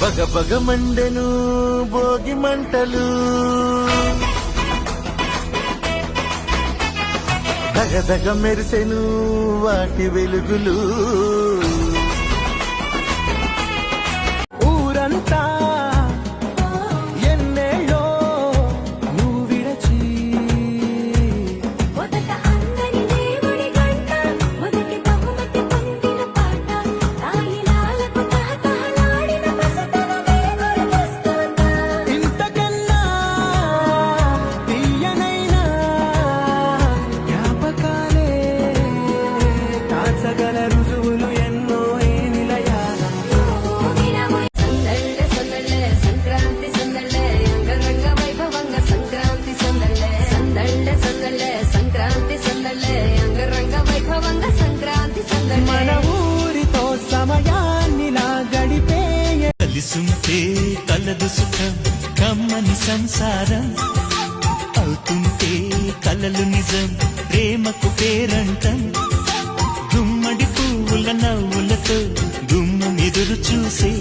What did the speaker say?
బగ బగ మండెను భోగి మంటలు, దగదగ మెరిసెను వాటి వెలుగులు. ఊరంతా ఎన్నేళ్ళో నువ్వు విడచి, మొదట అందని దేవుడి గంట, మొదటి బహుమతి పొందిన పాట, తాయిలాలకు తహతహలాడిన పసితనమే గుర్తొస్తుందా? ఇంతకన్నా తీయనైనా జ్ఞాపకాలే తాచగల రుజువులు ఎన్నో ఈ నిలయాల. సందళ్ళే సందళ్ళే సంక్రాంతి సందళ్ళే, అంగరంగ వైభవంగా సంక్రాంతి సందళ్ళే. సందళ్ళే సందళ్ళే సంక్రాంతి సందళ్ళే, అంగరంగ వైభవంగా సంక్రాంతి సందళ్ళే. మన ఊరితో సమయాన్నిలా గడిపేయ, కలిసుంటే కలదు సుఖం కమ్మని సంసారం, అవుతుంటే కలలు నిజం ప్రేమకు పేరంటం. గుమ్మడి పువ్వుల నవ్వులతో గుమ్మం ఎదురు చూసే